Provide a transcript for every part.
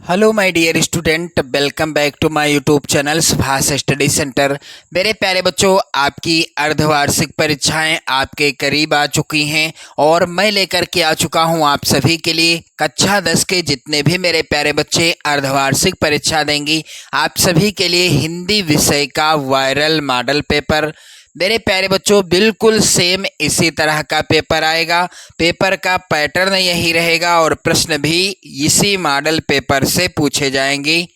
Hello my dear student, welcome back to my YouTube channel Subhash study centre. मेरे प्यारे बच्चों, आपकी अर्धवार्षिक परीक्षाएं आपके करीब आ चुकी हैं और मैं लेकर के आ चुका हूं आप सभी के लिए कक्षा 10 के जितने भी मेरे प्यारे बच्चे अर्धवार्षिक परीक्षा देंगी, आप सभी के लिए हिंदी विषय का वायरल मॉडल पेपर। मेरे प्यारे बच्चों, बिल्कुल सेम इसी तरह का पेपर आएगा। पेपर का पैटर्न यही रहेगा और प्रश्न भी इसी मॉडल पेपर से पूछे जाएंगे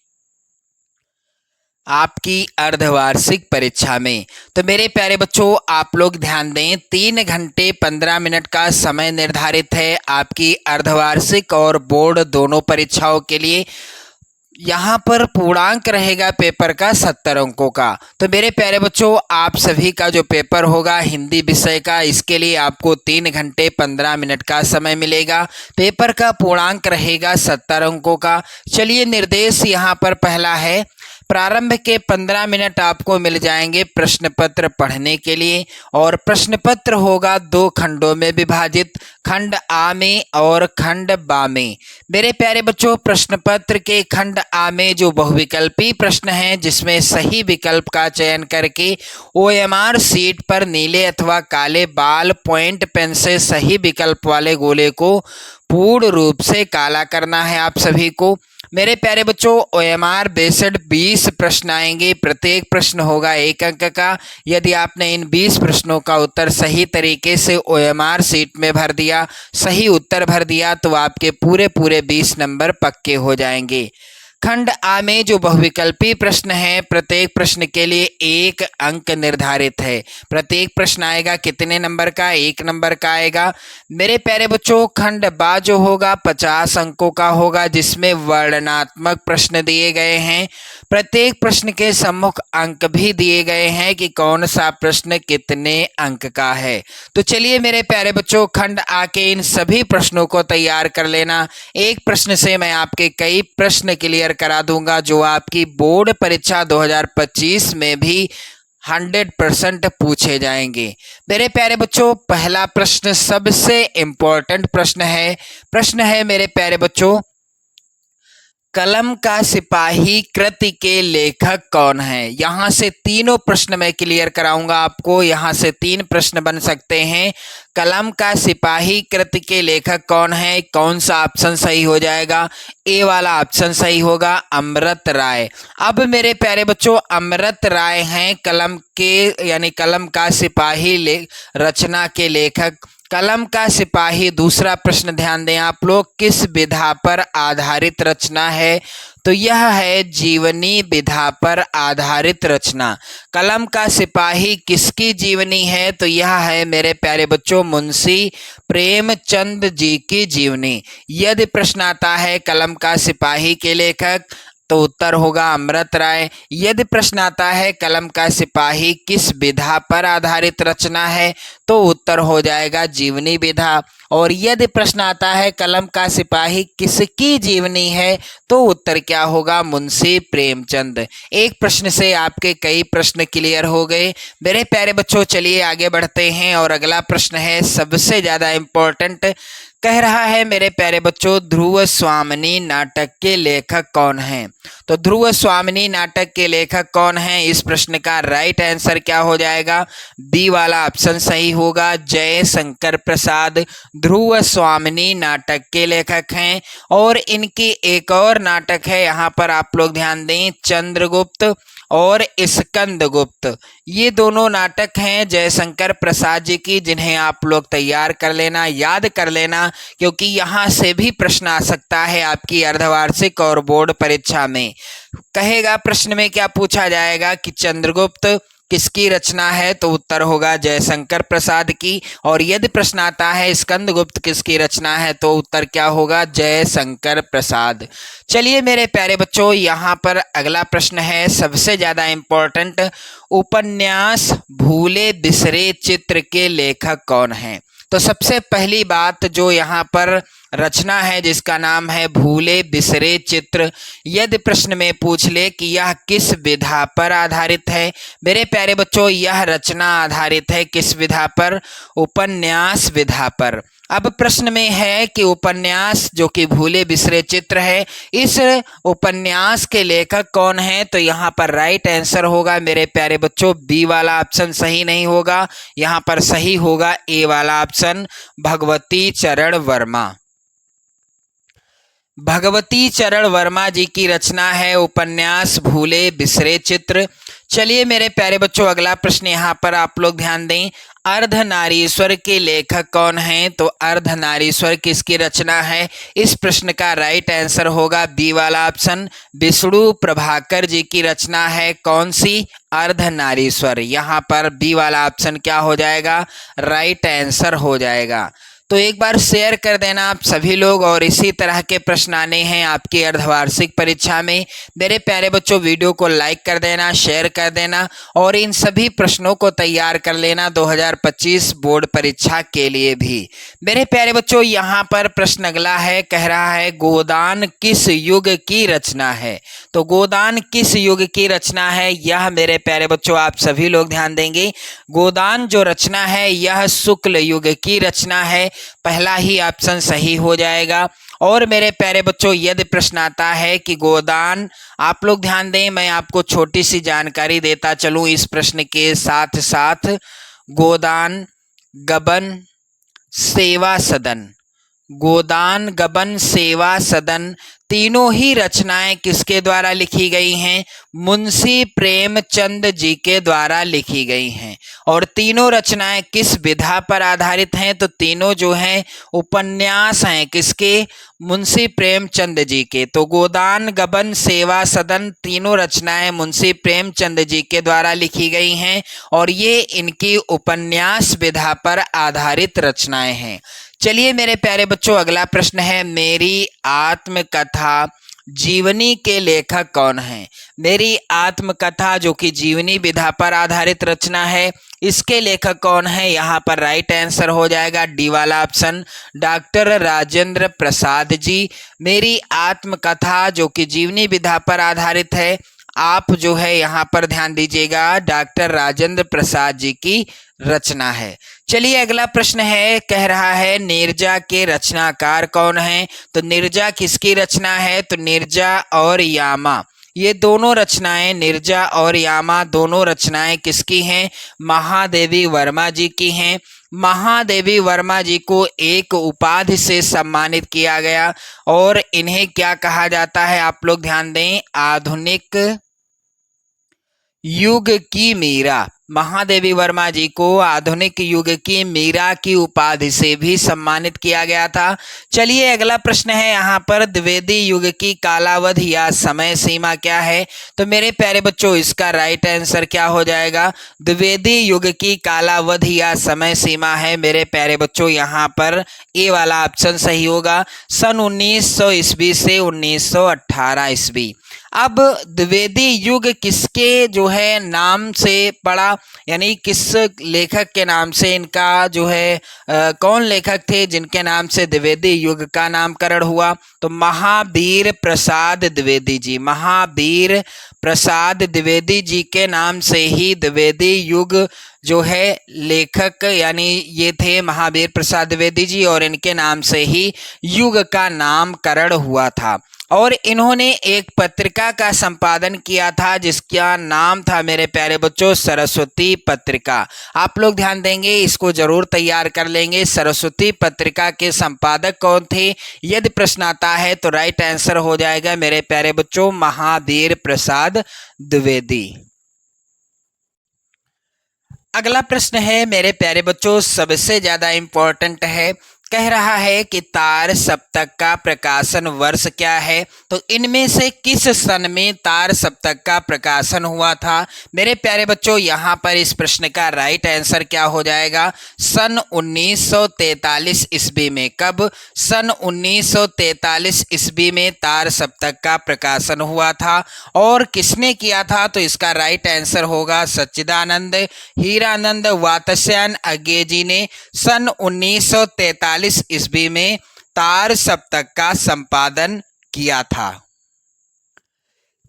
आपकी अर्धवार्षिक परीक्षा में। तो मेरे प्यारे बच्चों, आप लोग ध्यान दें, 3 घंटे 15 मिनट का समय निर्धारित है आपकी अर्धवार्षिक और बोर्ड दोनों परीक्षाओं के लिए। यहाँ पर पूर्णांक रहेगा पेपर का 70 अंकों का। तो मेरे प्यारे बच्चों, आप सभी का जो पेपर होगा हिंदी विषय का, इसके लिए आपको 3 घंटे 15 मिनट का समय मिलेगा। पेपर का पूर्णांक रहेगा 70 अंकों का। चलिए, निर्देश यहाँ पर पहला है, प्रारंभ के 15 मिनट आपको मिल जाएंगे प्रश्न पत्र पढ़ने के लिए और प्रश्न पत्र होगा 2 खंडों में विभाजित, खंड आ में और खंड बा में। मेरे प्यारे बच्चों, प्रश्न पत्र के खंड आ में जो बहुविकल्पी प्रश्न हैं, जिसमें सही विकल्प का चयन करके OMR सीट पर नीले अथवा काले बाल पॉइंट पेन से सही विकल्प वाले गोले को पूर्ण रूप से काला करना है आप सभी को। मेरे प्यारे बच्चों, OMR बेस्ड 20 प्रश्न आएंगे, प्रत्येक प्रश्न होगा 1 अंक का। यदि आपने इन 20 प्रश्नों का उत्तर सही तरीके से OMR सीट में भर दिया, सही उत्तर भर दिया, तो आपके पूरे 20 नंबर पक्के हो जाएंगे। खंड आ में जो बहुविकल्पी प्रश्न है, प्रत्येक प्रश्न के लिए 1 अंक निर्धारित है। प्रत्येक प्रश्न आएगा कितने नंबर का? 1 नंबर का आएगा। मेरे प्यारे बच्चों, खंड बा जो होगा 50 अंकों का होगा, जिसमें वर्णनात्मक प्रश्न दिए गए हैं। प्रत्येक प्रश्न के सम्मुख अंक भी दिए गए हैं कि कौन सा प्रश्न कितने अंक का है। तो चलिए मेरे प्यारे बच्चों, खंड आ के इन सभी प्रश्नों को तैयार कर लेना। एक प्रश्न से मैं आपके कई प्रश्न क्लियर करा दूंगा, जो आपकी बोर्ड परीक्षा 2025 में भी 100% पूछे जाएंगे। मेरे प्यारे बच्चों, पहला प्रश्न सबसे इंपॉर्टेंट प्रश्न है मेरे प्यारे बच्चों, कलम का सिपाही कृति के लेखक कौन है? यहाँ से तीनों प्रश्न मैं क्लियर कराऊंगा आपको। यहाँ से 3 प्रश्न बन सकते हैं। कलम का सिपाही कृति के लेखक कौन है? कौन सा ऑप्शन सही हो जाएगा? ए वाला ऑप्शन सही होगा, अमृत राय। अब मेरे प्यारे बच्चों, अमृत राय हैं कलम के यानी कलम का सिपाही रचना के लेखक। कलम का सिपाही, दूसरा प्रश्न ध्यान दें आप लोग, किस विधा पर आधारित रचना है? तो यह है जीवनी विधा पर आधारित रचना। कलम का सिपाही किसकी जीवनी है? तो यह है मेरे प्यारे बच्चों मुंशी प्रेमचंद जी की जीवनी। यदि प्रश्न आता है कलम का सिपाही के लेखक, तो उत्तर होगा अमृत राय। यदि प्रश्न आता है कलम का सिपाही किस विधा पर आधारित रचना है, तो उत्तर हो जाएगा जीवनी विधा। और यदि प्रश्न आता है कलम का सिपाही किसकी जीवनी है, तो उत्तर क्या होगा? मुंशी प्रेमचंद। एक प्रश्न से आपके कई प्रश्न क्लियर हो गए। मेरे प्यारे बच्चों, चलिए आगे बढ़ते हैं और अगला प्रश्न है सबसे ज्यादा इंपॉर्टेंट। कह रहा है मेरे प्यारे बच्चों, ध्रुव स्वामिनी नाटक के लेखक कौन हैं? तो ध्रुव स्वामिनी नाटक के लेखक कौन हैं? इस प्रश्न का राइट आंसर क्या हो जाएगा? बी वाला ऑप्शन सही होगा, जयशंकर प्रसाद ध्रुव स्वामिनी नाटक के लेखक हैं। और इनकी एक और नाटक है, यहाँ पर आप लोग ध्यान दें, चंद्रगुप्त और स्कंदगुप्त। ये दोनों नाटक हैं जयशंकर प्रसाद जी की, जिन्हें आप लोग तैयार कर लेना, याद कर लेना, क्योंकि यहाँ से भी प्रश्न आ सकता है आपकी अर्धवार्षिक और बोर्ड परीक्षा में। कहेगा प्रश्न में क्या पूछा जाएगा कि चंद्रगुप्त किसकी रचना है? तो उत्तर होगा जयशंकर प्रसाद की। और यदि प्रश्न आता है स्कंदगुप्त किसकी रचना है, तो उत्तर क्या होगा? जयशंकर प्रसाद। चलिए मेरे प्यारे बच्चों, यहाँ पर अगला प्रश्न है सबसे ज्यादा इंपॉर्टेंट, उपन्यास भूले बिसरे चित्र के लेखक कौन है? तो सबसे पहली बात जो यहाँ पर रचना है जिसका नाम है भूले बिसरे चित्र, यदि प्रश्न में पूछ ले कि यह किस विधा पर आधारित है, मेरे प्यारे बच्चों यह रचना आधारित है किस विधा पर? उपन्यास विधा पर। अब प्रश्न में है कि उपन्यास जो कि भूले बिसरे चित्र है, इस उपन्यास के लेखक कौन है? तो यहाँ पर राइट आंसर होगा मेरे प्यारे बच्चों बी वाला ऑप्शन सही नहीं होगा, यहाँ पर सही होगा ए वाला ऑप्शन, भगवती चरण वर्मा। भगवती चरण वर्मा जी की रचना है उपन्यास भूले बिसरे चित्र। चलिए मेरे प्यारे बच्चों, अगला प्रश्न यहाँ पर आप लोग ध्यान दें, अर्धनारीश्वर के लेखक कौन हैं? तो अर्धनारीश्वर किसकी रचना है? इस प्रश्न का राइट आंसर होगा बी वाला ऑप्शन, विष्णु प्रभाकर जी की रचना है। कौन सी? अर्धनारीश्वर। यहाँ पर बी वाला ऑप्शन क्या हो जाएगा? राइट आंसर हो जाएगा। तो एक बार शेयर कर देना आप सभी लोग, और इसी तरह के प्रश्न आने हैं आपकी अर्धवार्षिक परीक्षा में। मेरे प्यारे बच्चों, वीडियो को लाइक कर देना, शेयर कर देना, और इन सभी प्रश्नों को तैयार कर लेना 2025 बोर्ड परीक्षा के लिए भी। मेरे प्यारे बच्चों, यहाँ पर प्रश्न अगला है, कह रहा है गोदान किस युग की रचना है? तो गोदान किस युग की रचना है, यह मेरे प्यारे बच्चों आप सभी लोग ध्यान देंगे। गोदान जो रचना है यह शुक्ल युग की रचना है, पहला ही ऑप्शन सही हो जाएगा। और मेरे प्यारे बच्चों, यदि प्रश्न आता है कि गोदान, आप लोग ध्यान दें, मैं आपको छोटी सी जानकारी देता चलूं इस प्रश्न के साथ साथ। गोदान गबन सेवा सदन, गोदान गबन सेवा सदन, तीनों ही रचनाएं किसके द्वारा लिखी गई हैं? मुंशी प्रेमचंद जी के द्वारा लिखी गई हैं। और तीनों रचनाएं किस विधा पर आधारित हैं? तो तीनों जो हैं उपन्यास हैं, किसके? मुंशी प्रेमचंद जी के। तो गोदान गबन सेवा सदन तीनों रचनाएं मुंशी प्रेमचंद जी के द्वारा लिखी गई हैं, और ये इनकी उपन्यास विधा पर आधारित रचनाएं हैं। चलिए मेरे प्यारे बच्चों, अगला प्रश्न है, मेरी आत्मकथा जीवनी के लेखक कौन हैं? मेरी आत्मकथा जो कि जीवनी विधा पर आधारित रचना है, इसके लेखक कौन है? यहाँ पर राइट आंसर हो जाएगा डी वाला ऑप्शन, डॉक्टर राजेंद्र प्रसाद जी। मेरी आत्मकथा जो कि जीवनी विधा पर आधारित है, आप जो है यहाँ पर ध्यान दीजिएगा, डॉक्टर राजेंद्र प्रसाद जी की रचना है। चलिए अगला प्रश्न है, कह रहा है नीरजा के रचनाकार कौन हैं? तो नीरजा किसकी रचना है? तो नीरजा और यामा, ये दोनों रचनाएं, नीरजा और यामा दोनों रचनाएं किसकी हैं? महादेवी वर्मा जी की हैं। महादेवी वर्मा जी को एक उपाधि से सम्मानित किया गया, और इन्हें क्या कहा जाता है? आप लोग ध्यान दें, आधुनिक युग की मीरा। महादेवी वर्मा जी को आधुनिक युग की मीरा की उपाधि से भी सम्मानित किया गया था। चलिए अगला प्रश्न है यहाँ पर, द्विवेदी युग की कालावधि या समय सीमा क्या है? तो मेरे प्यारे बच्चों, इसका राइट आंसर क्या हो जाएगा? द्विवेदी युग की कालावधि या समय सीमा है मेरे प्यारे बच्चों, यहाँ पर ए वाला ऑप्शन सही होगा, सन 1900 ईस्वी से 1918 ईस्वी। अब द्विवेदी युग किसके जो है नाम से पड़ा, यानी किस लेखक के नाम से इनका जो है कौन लेखक थे जिनके नाम से द्विवेदी युग का नामकरण हुआ? तो महावीर प्रसाद द्विवेदी जी। महावीर प्रसाद द्विवेदी जी के नाम से ही द्विवेदी युग जो है लेखक, यानी ये थे महावीर प्रसाद द्विवेदी जी, और इनके नाम से ही युग का नामकरण हुआ था। और इन्होंने एक पत्रिका का संपादन किया था जिसका नाम था मेरे प्यारे बच्चों सरस्वती पत्रिका। आप लोग ध्यान देंगे, इसको जरूर तैयार कर लेंगे। सरस्वती पत्रिका के संपादक कौन थे? यदि प्रश्न आता है तो राइट आंसर हो जाएगा मेरे प्यारे बच्चों महावीर प्रसाद द्विवेदी। अगला प्रश्न है मेरे प्यारे बच्चों, सबसे ज्यादा इंपॉर्टेंट है, कह रहा है कि तार सप्तक का प्रकाशन वर्ष क्या है? तो इनमें से किस सन में तार सप्तक का प्रकाशन हुआ था? मेरे प्यारे बच्चों, यहाँ पर इस प्रश्न का राइट आंसर क्या हो जाएगा? सन 1943 ईस्वी में। कब? सन 1943 ईस्वी में तार सप्तक का प्रकाशन हुआ था। और किसने किया था? तो इसका राइट आंसर होगा सच्चिदानंद हीरानंद वात्स्यायन अज्ञे जी ने सन 1943 ईस्वी में तार सप्तक का संपादन किया था।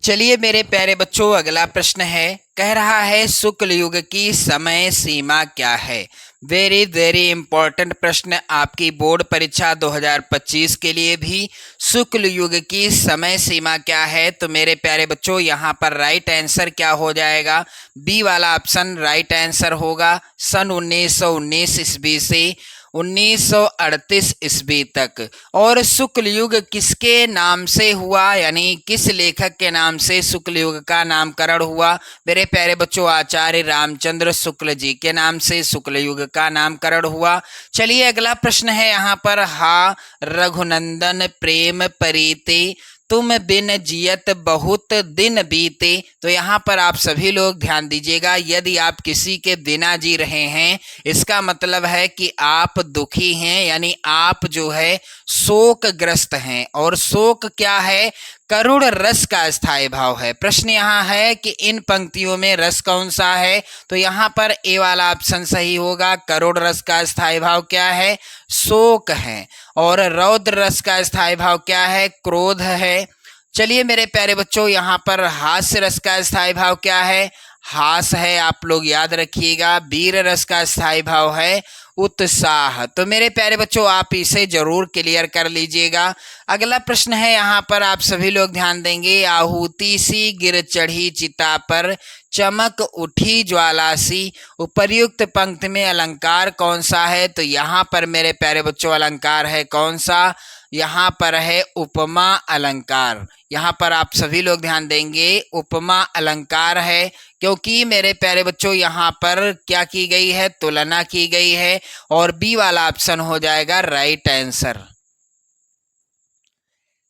चलिए मेरे प्यारे बच्चों, अगला प्रश्न है, कह रहा है शुक्ल युग की समय सीमा क्या है? वेरी वेरी इंपॉर्टेंट प्रश्न आपकी बोर्ड परीक्षा 2025 के लिए भी। शुक्ल युग की समय सीमा क्या है? तो मेरे प्यारे बच्चों यहाँ पर राइट आंसर क्या हो जाएगा? बी वाला ऑप्शन राइट आंसर होगा। सन 1919 ईस्वी से 1938 ईस्वी तक। और शुक्ल युग किसके नाम से हुआ, यानी किस लेखक के नाम से शुक्ल युग का नामकरण हुआ? मेरे प्यारे बच्चों आचार्य रामचंद्र शुक्ल जी के नाम से शुक्ल युग का नामकरण हुआ। चलिए अगला प्रश्न है यहाँ पर। हा रघुनंदन प्रेम परीते तुम बिन जियत बहुत दिन बीते। तो यहाँ पर आप सभी लोग ध्यान दीजिएगा, यदि आप किसी के बिना जी रहे हैं इसका मतलब है कि आप दुखी हैं, यानी आप जो है शोकग्रस्त हैं। और शोक क्या है? करुण रस का स्थायी भाव है। प्रश्न यहाँ है कि इन पंक्तियों में रस कौन सा है? तो यहाँ पर ए वाला ऑप्शन सही होगा। करुण रस का स्थायी भाव क्या है? शोक है। और रौद्र रस का स्थायी भाव क्या है? क्रोध है। चलिए मेरे प्यारे बच्चों यहाँ पर हास्य रस का स्थायी भाव क्या है? हास है, आप लोग याद रखिएगा। वीर रस का स्थायी भाव है उत्साह। तो मेरे प्यारे बच्चों आप इसे जरूर क्लियर कर लीजिएगा। अगला प्रश्न है यहाँ पर, आप सभी लोग ध्यान देंगे। आहुति सी गिर चढ़ी चिता पर चमक उठी ज्वाला सी। उपर्युक्त पंक्ति में अलंकार कौन सा है? तो यहाँ पर मेरे प्यारे बच्चों अलंकार है कौन सा? यहाँ पर है उपमा अलंकार। यहाँ पर आप सभी लोग ध्यान देंगे, उपमा अलंकार है, क्योंकि मेरे प्यारे बच्चों यहाँ पर क्या की गई है? तुलना की गई है। और बी वाला ऑप्शन हो जाएगा राइट आंसर।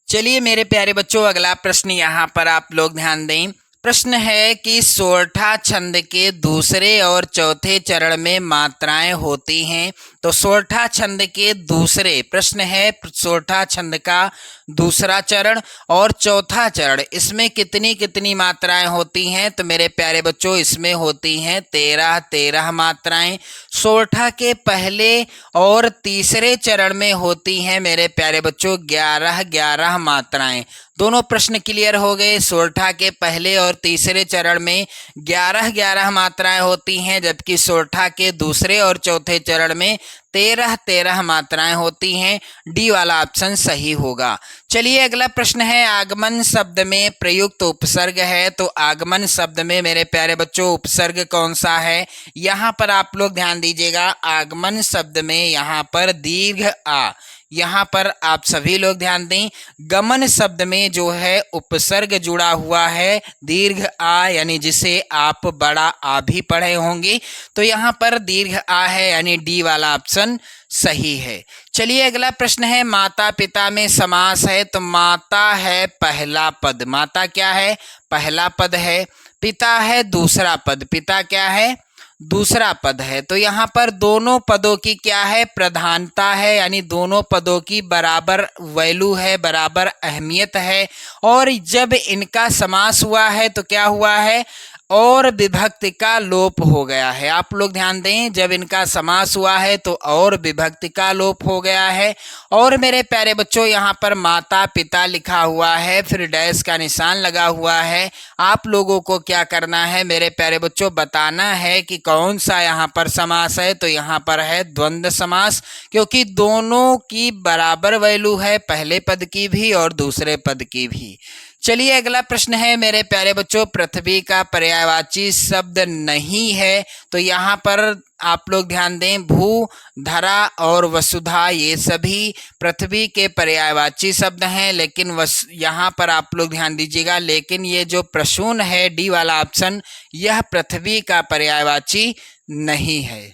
चलिए मेरे प्यारे बच्चों अगला प्रश्न यहाँ पर आप लोग ध्यान दें। प्रश्न है कि सोरठा छंद के दूसरे और चौथे चरण में मात्राएं होती हैं। तो सोरठा छंद के दूसरे, प्रश्न है सोरठा छंद का दूसरा चरण और चौथा चरण, इसमें कितनी कितनी मात्राएं होती हैं? तो मेरे प्यारे बच्चों इसमें होती हैं 13 मात्राएं। सोरठा के पहले और तीसरे चरण में होती हैं मेरे प्यारे बच्चों 11 मात्राएं। दोनों प्रश्न क्लियर हो गए। सोरठा के पहले और तीसरे चरण में 11 मात्राएं होती हैं, जबकि सोरठा के दूसरे और चौथे चरण में 13 मात्राएं होती हैं। डी वाला ऑप्शन सही होगा। चलिए अगला प्रश्न है, आगमन शब्द में प्रयुक्त उपसर्ग है। तो आगमन शब्द में मेरे प्यारे बच्चों उपसर्ग कौन सा है? यहाँ पर आप लोग ध्यान दीजिएगा। आगमन शब्द में यहाँ पर दीर्घ आ, यहाँ पर आप सभी लोग ध्यान दें। गमन शब्द में जो है उपसर्ग जुड़ा हुआ है दीर्घ आ, यानी जिसे आप बड़ा आ भी पढ़े होंगे। तो यहाँ पर दीर्घ आ है, यानी डी वाला ऑप्शन सही है। चलिए अगला प्रश्न है, माता पिता में समास है। तो माता है पहला पद, माता क्या है? पहला पद है। पिता है दूसरा पद, पिता क्या है? दूसरा पद है। तो यहाँ पर दोनों पदों की क्या है? प्रधानता है, यानी दोनों पदों की बराबर वैल्यू है, बराबर अहमियत है। और जब इनका समास हुआ है तो क्या हुआ है? और विभक्ति का लोप हो गया है। आप लोग ध्यान दें, जब इनका समास हुआ है तो और विभक्ति का लोप हो गया है। और मेरे प्यारे बच्चों यहाँ पर माता पिता लिखा हुआ है, फिर डैश का निशान लगा हुआ है। आप लोगों को क्या करना है मेरे प्यारे बच्चों? बताना है कि कौन सा यहाँ पर समास है। तो यहाँ पर है द्वंद्व समास, क्योंकि दोनों की बराबर वैल्यू है, पहले पद की भी और दूसरे पद की भी। चलिए अगला प्रश्न है मेरे प्यारे बच्चों, पृथ्वी का पर्यायवाची शब्द नहीं है। तो यहाँ पर आप लोग ध्यान दें, भू, धरा और वसुधा ये सभी पृथ्वी के पर्यायवाची शब्द हैं, लेकिन यहाँ पर आप लोग ध्यान दीजिएगा, लेकिन ये जो प्रसून है डी वाला ऑप्शन, यह पृथ्वी का पर्यायवाची नहीं है।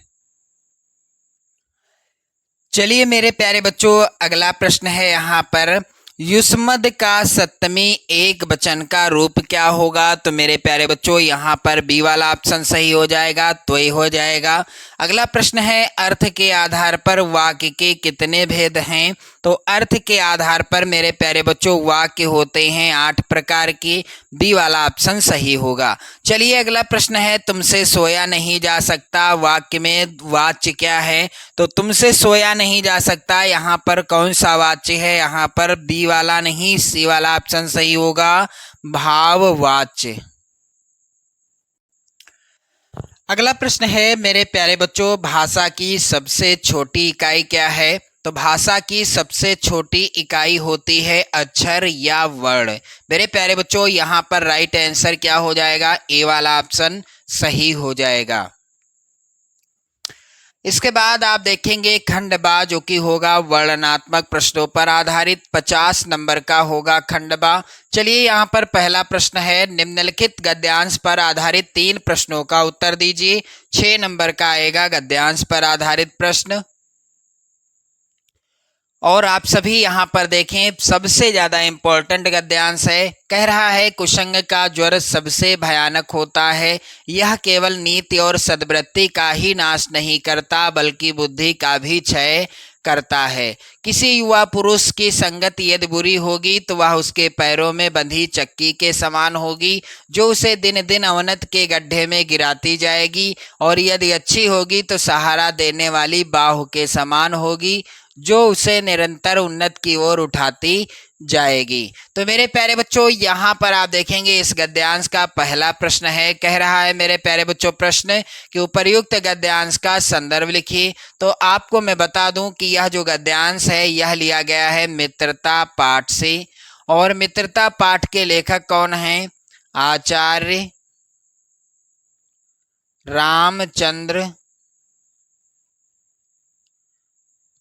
चलिए मेरे प्यारे बच्चों अगला प्रश्न है यहाँ पर, युष्मद का सप्तमी एक वचन का रूप क्या होगा? तो मेरे प्यारे बच्चों यहाँ पर बी वाला ऑप्शन सही हो जाएगा, तो ये हो जाएगा। अगला प्रश्न है, अर्थ के आधार पर वाक्य के कितने भेद हैं? तो अर्थ के आधार पर मेरे प्यारे बच्चों वाक्य होते हैं 8 प्रकार के, बी वाला ऑप्शन सही होगा। चलिए अगला प्रश्न है, तुमसे सोया नहीं जा सकता, वाक्य में वाच्य क्या है? तो तुमसे सोया नहीं जा सकता, यहाँ पर कौन सा वाच्य है? यहाँ पर बी वाला नहीं, सी वाला ऑप्शन सही होगा, भाववाच्य। अगला प्रश्न है मेरे प्यारे बच्चों, भाषा की सबसे छोटी इकाई क्या है? तो भाषा की सबसे छोटी इकाई होती है अक्षर या वर्ण। मेरे प्यारे बच्चों, यहाँ पर राइट आंसर क्या हो जाएगा? ए वाला ऑप्शन सही हो जाएगा। इसके बाद आप देखेंगे खंडबा, जो कि होगा वर्णनात्मक प्रश्नों पर आधारित, 50 नंबर का होगा खंडबा। चलिए यहाँ पर पहला प्रश्न है, निम्नलिखित गद्यांश पर आधारित 3 प्रश्नों का उत्तर दीजिए। 6 नंबर का आएगा गद्यांश पर आधारित प्रश्न। और आप सभी यहाँ पर देखें, सबसे ज्यादा इंपॉर्टेंट गद्यांश है। कह रहा है कुसंग का ज्वर सबसे भयानक होता है, यह केवल नीति और सद्वृत्ति का ही नाश नहीं करता बल्कि बुद्धि का भी क्षय करता है। किसी युवा पुरुष की संगत यदि बुरी होगी तो वह उसके पैरों में बंधी चक्की के समान होगी, जो उसे दिन दिन अवनत के गड्ढे में गिराती जाएगी, और यदि अच्छी होगी तो सहारा देने वाली बाहु के समान होगी, जो उसे निरंतर उन्नत की ओर उठाती जाएगी। तो मेरे प्यारे बच्चों, यहाँ पर आप देखेंगे इस गद्यांश का पहला प्रश्न है। कह रहा है मेरे प्यारे बच्चों प्रश्न कि उपर्युक्त गद्यांश का संदर्भ लिखिए। तो आपको मैं बता दूं कि यह जो गद्यांश है यह लिया गया है मित्रता पाठ से, और मित्रता पाठ के लेखक कौन हैं? आचार्य रामचंद्र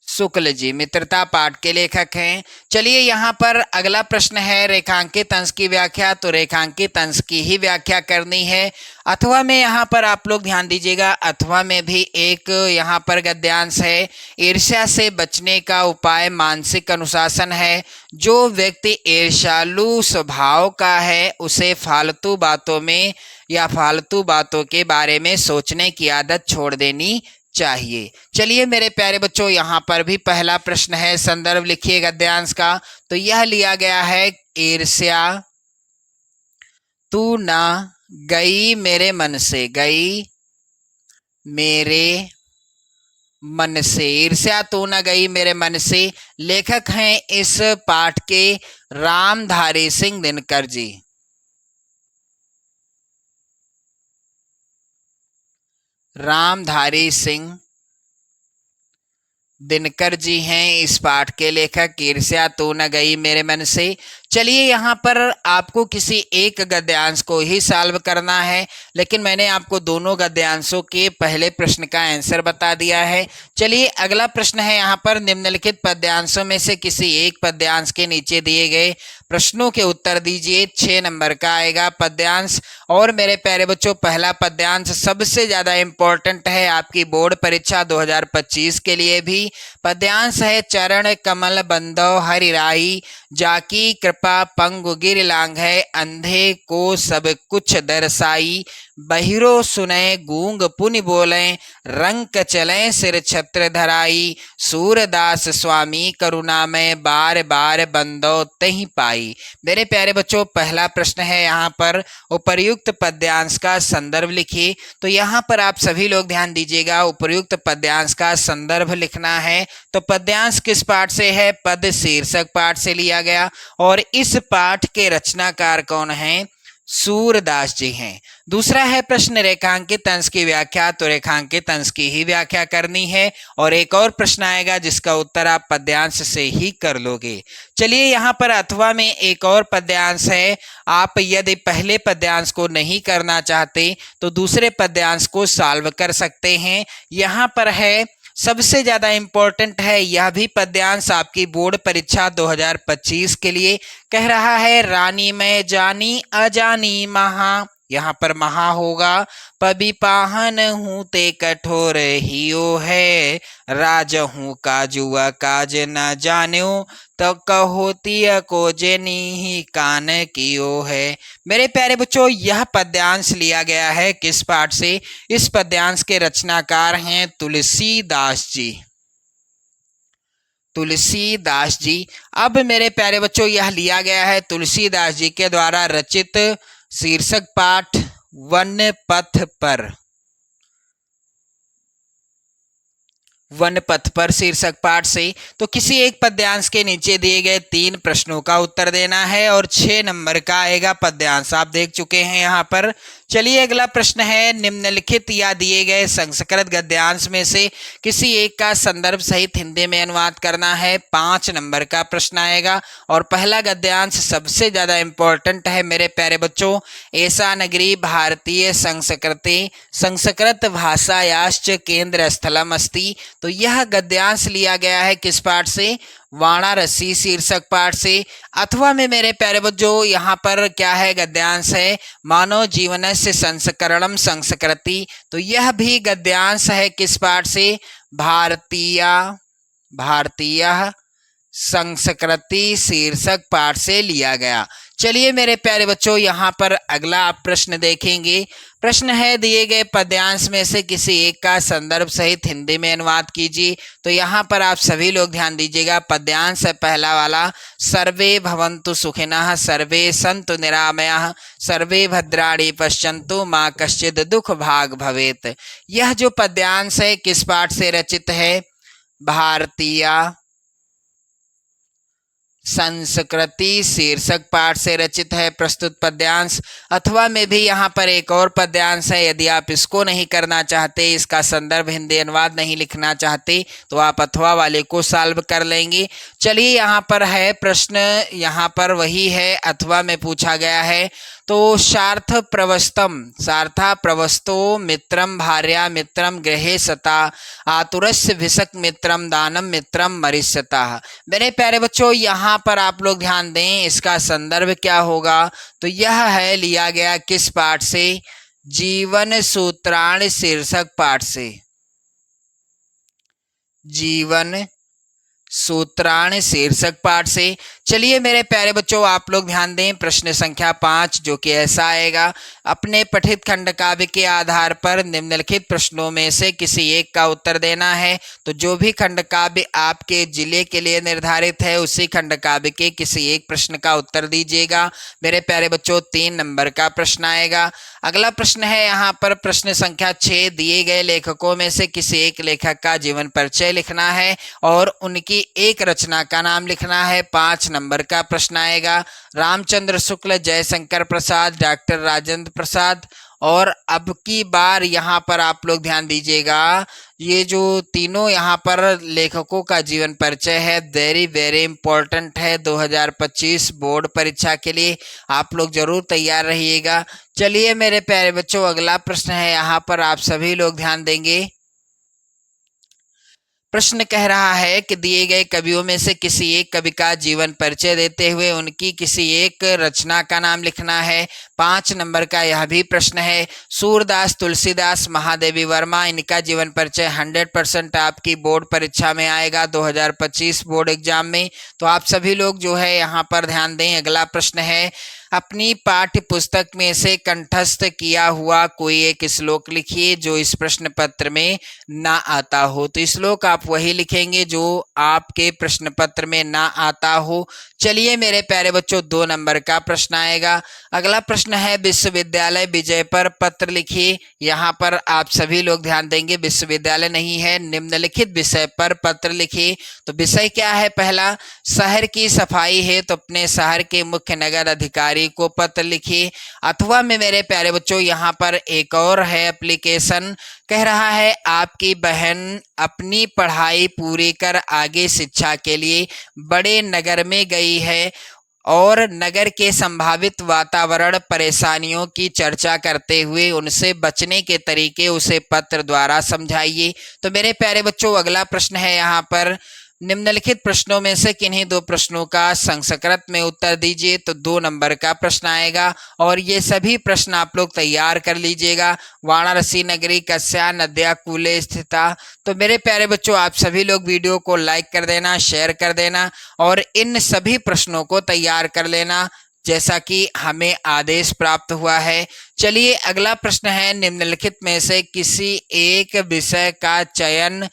शुक्ल जी मित्रता पाठ के लेखक हैं। चलिए यहाँ पर अगला प्रश्न है, रेखांकित अंश की व्याख्या। तो रेखांकित अंश की ही व्याख्या करनी है। अथवा में यहाँ पर आप लोग ध्यान दीजिएगा, अथवा में भी एक यहाँ पर गद्यांश है, ईर्ष्या से बचने का उपाय मानसिक अनुशासन है। जो व्यक्ति ईर्ष्यालु स्वभाव का है उसे फालतू बातों में या फालतू बातों के बारे में सोचने की आदत छोड़ देनी चाहिए। चलिए मेरे प्यारे बच्चों, यहाँ पर भी पहला प्रश्न है, संदर्भ लिखिए गद्यांश का। तो यह लिया गया है, ईर्ष्या तू ना गई मेरे मन से, गई मेरे मन से, ईर्ष्या तू न गई मेरे मन से। लेखक हैं इस पाठ के रामधारी सिंह दिनकर जी। रामधारी सिंह दिनकर जी हैं इस पाठ के लेखक, ईर्ष्या तो न गई मेरे मन से। चलिए यहाँ पर आपको किसी एक गद्यांश को ही सॉल्व करना है, लेकिन मैंने आपको दोनों गद्यांशों के पहले प्रश्न का आंसर बता दिया है। चलिए अगला प्रश्न है यहाँ पर, निम्नलिखित पद्यांशों में से किसी एक पद्यांश के नीचे दिए गए प्रश्नों के उत्तर दीजिए। 6 नंबर का आएगा पद्यांश। और मेरे प्यारे बच्चों, पहला पद्यांश सबसे ज्यादा इंपॉर्टेंट है आपकी बोर्ड परीक्षा 2025 के लिए भी। पद्यांश है, चरण कमल बंधो हरिराई, जाकी कृपा पंगु गिर लांग है, अंधे को सब कुछ दर्शाई, बहिरो सुने गूंग पुनि बोले, रंक चले सिर छत्र धराई, सूरदास स्वामी करुणा में बार बार बंदो तही पाई। मेरे प्यारे बच्चों, पहला प्रश्न है यहाँ पर, उपर्युक्त पद्यांश का संदर्भ लिखिए। तो यहाँ पर आप सभी लोग ध्यान दीजिएगा, उपर्युक्त पद्यांश का संदर्भ लिखना है। तो पद्यांश किस पाठ से है? पद शीर्षक पाठ से लिया गया, और इस पाठ के रचनाकार कौन हैं? सूरदास जी हैं। दूसरा है प्रश्न, रेखांकित अंश की व्याख्या। तो रेखांकित अंश की ही व्याख्या करनी है, और एक और प्रश्न आएगा जिसका उत्तर आप पद्यांश से ही कर लोगे। चलिए यहाँ पर अथवा में एक और पद्यांश है। आप यदि पहले पद्यांश को नहीं करना चाहते तो दूसरे पद्यांश को सॉल्व कर सकते हैं। यहाँ पर है, सबसे ज्यादा इंपॉर्टेंट है यह भी पद्यांश आपकी बोर्ड परीक्षा 2025 के लिए। कह रहा है, रानी मैं जानी अजानी महा, यहाँ पर महा होगा, पबी पाहन हूँ ते कठोर हियो है, राज हूँ काजुआ काज न जान्यो, तो कहोतिया को जेनी ही कान कियो है। मेरे प्यारे बच्चों, यह पद्यांश लिया गया है किस पाठ से? इस पद्यांश के रचनाकार हैं तुलसीदास जी। तुलसीदास जी। अब मेरे प्यारे बच्चों, यह लिया गया है तुलसीदास जी के द्वारा रचित शीर्षक पाठ वन पथ पर। वन पथ पर शीर्षक पाठ से। तो किसी एक पद्यांश के नीचे दिए गए 3 प्रश्नों का उत्तर देना है और 6 नंबर का आएगा पद्यांश। आप देख चुके हैं यहाँ पर। चलिए अगला प्रश्न है, निम्नलिखित या दिए गए संस्कृत गद्यांश में से किसी एक का संदर्भ सहित हिंदी में अनुवाद करना है। 5 नंबर का प्रश्न आएगा और पहला गद्यांश सबसे ज्यादा इंपॉर्टेंट है मेरे प्यारे बच्चों। ऐसा नगरी भारतीय संस्कृति संस्कृत भाषायाश्च केंद्र स्थलम अस्ति। तो यह गद्यांश लिया गया है किस पाठ से? वाराणसी शीर्षक पाठ से। अथवा में मेरे प्यारे बच्चों यहाँ पर क्या है गद्यांश है, मानव जीवन से संस्करणम संस्कृति। तो यह भी गद्यांश है किस पाठ से? भारतीय संस्कृति शीर्षक पाठ से लिया गया। चलिए मेरे प्यारे बच्चों यहाँ पर अगला आप प्रश्न देखेंगे। प्रश्न है, दिए गए पद्यांश में से किसी एक का संदर्भ सहित हिंदी में अनुवाद कीजिए। तो यहाँ पर आप सभी लोग ध्यान दीजिएगा। पद्यांश है पहला वाला, सर्वे भवन्तु सुखिनः सर्वे सन्तु निरामयाः सर्वे भद्राणि पश्यन्तु मा कश्चित् दुःख भाग् भवेत्। यह जो पद्यांश है किस पाठ से रचित है? भारतीय संस्कृति शीर्षक पाठ से रचित है प्रस्तुत पद्यांश। अथवा में भी यहाँ पर एक और पद्यांश है। यदि आप इसको नहीं करना चाहते, इसका संदर्भ हिंदी अनुवाद नहीं लिखना चाहते, तो आप अथवा वाले को सॉल्व कर लेंगे। चलिए यहाँ पर है प्रश्न, यहाँ पर वही है, अथवा में पूछा गया है। तो सार्था प्रवस्तो मित्रम भार्या मित्रम गृहे सता आतुरस्य भिषक मित्रम दानम मित्रम मरिष्यता। मेरे प्यारे बच्चों यहाँ पर आप लोग ध्यान दें, इसका संदर्भ क्या होगा? तो यह है लिया गया किस पाठ से? जीवन सूत्राणि शीर्षक पाठ से। जीवन सूत्राणि शीर्षक पाठ से। चलिए मेरे प्यारे बच्चों आप लोग ध्यान दें, प्रश्न संख्या 5 जो कि ऐसा आएगा, अपने पठित खंड काव्य के आधार पर निम्नलिखित प्रश्नों में से किसी एक का उत्तर देना है। तो जो भी खंड काव्य आपके जिले के लिए निर्धारित है उसी खंड काव्य के किसी एक प्रश्न का उत्तर दीजिएगा। मेरे प्यारे बच्चों 3 नंबर का प्रश्न आएगा। अगला प्रश्न है यहाँ पर प्रश्न संख्या 6, दिए गए लेखकों में से किसी एक लेखक का जीवन परिचय लिखना है और उनकी एक रचना का नाम लिखना है। 5 नंबर का प्रश्न आएगा। रामचंद्र शुक्ल, जयशंकर प्रसाद, डॉक्टर राजेंद्र प्रसाद। और अब की बार यहाँ पर आप लोग ध्यान दीजिएगा, ये जो तीनों यहाँ पर लेखकों का जीवन परिचय है वेरी वेरी इंपॉर्टेंट है 2025 बोर्ड परीक्षा के लिए। आप लोग जरूर तैयार रहिएगा। चलिए मेरे प्यारे बच्चों अगला प्रश्न है, यहाँ पर आप सभी लोग ध्यान देंगे। प्रश्न कह रहा है कि दिए गए कवियों में से किसी एक कवि का जीवन परिचय देते हुए उनकी किसी एक रचना का नाम लिखना है। 5 नंबर का यह भी प्रश्न है। सूरदास, तुलसीदास, महादेवी वर्मा, इनका जीवन परिचय 100% आपकी बोर्ड परीक्षा में आएगा 2025 बोर्ड एग्जाम में। तो आप सभी लोग जो है यहाँ पर ध्यान दें। अगला प्रश्न है, अपनी पाठ्य पुस्तक में से कंठस्थ किया हुआ कोई एक श्लोक लिखिए जो इस प्रश्न पत्र में ना आता हो। तो श्लोक आप वही लिखेंगे जो आपके प्रश्न पत्र में ना आता हो। चलिए मेरे प्यारे बच्चों 2 नंबर का प्रश्न आएगा। अगला प्रश्न है, विश्वविद्यालय विजय पर पत्र लिखिए। यहाँ पर आप सभी लोग ध्यान देंगे, विश्वविद्यालय नहीं है, निम्नलिखित विषय पर पत्र लिखिए। तो विषय क्या है? पहला, शहर की सफाई है तो अपने शहर के मुख्य नगर अधिकारी को पत्र लिखिए। अथवा में मेरे प्यारे बच्चों यहाँ पर एक और है एप्लीकेशन, कह रहा है आपकी बहन अपनी पढ़ाई पूरी कर आगे शिक्षा के लिए बड़े नगर में गई है और नगर के संभावित वातावरण परेशानियों की चर्चा करते हुए उनसे बचने के तरीके उसे पत्र द्वारा समझाइए। तो मेरे प्यारे बच्चों अगला प्रश्न है यहाँ पर, निम्नलिखित प्रश्नों में से किन्हीं 2 प्रश्नों का संस्कृत में उत्तर दीजिए। तो 2 नंबर का प्रश्न आएगा और ये सभी प्रश्न आप लोग तैयार कर लीजिएगा। वाराणसी नगरी कस्या नद्या कूले स्थिता। तो मेरे प्यारे बच्चों आप सभी लोग वीडियो को लाइक कर देना, शेयर कर देना और इन सभी प्रश्नों को तैयार कर लेना जैसा कि हमें आदेश प्राप्त हुआ है। चलिए अगला प्रश्न है, निम्नलिखित में से किसी एक विषय का चयन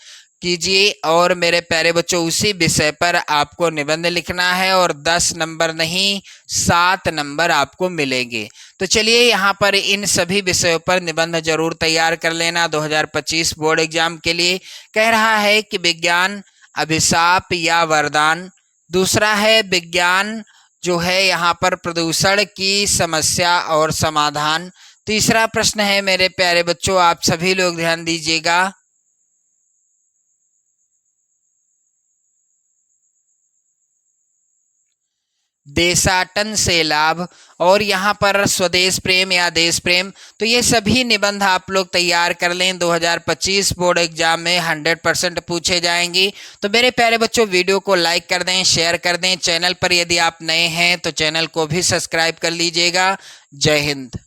कीजिए और मेरे प्यारे बच्चों उसी विषय पर आपको निबंध लिखना है और 10 नंबर नहीं 7 नंबर आपको मिलेंगे। तो चलिए यहाँ पर इन सभी विषयों पर निबंध जरूर तैयार कर लेना 2025 बोर्ड एग्जाम के लिए। कह रहा है कि विज्ञान अभिशाप या वरदान, दूसरा है विज्ञान जो है यहाँ पर प्रदूषण की समस्या और समाधान। तीसरा प्रश्न है मेरे प्यारे बच्चों, आप सभी लोग ध्यान दीजिएगा, देशाटन से लाभ, और यहाँ पर स्वदेश प्रेम या देश प्रेम। तो ये सभी निबंध आप लोग तैयार कर लें, 2025 बोर्ड एग्जाम में 100% पूछे जाएंगे। तो मेरे प्यारे बच्चों वीडियो को लाइक कर दें, शेयर कर दें, चैनल पर यदि आप नए हैं तो चैनल को भी सब्सक्राइब कर लीजिएगा। जय हिंद।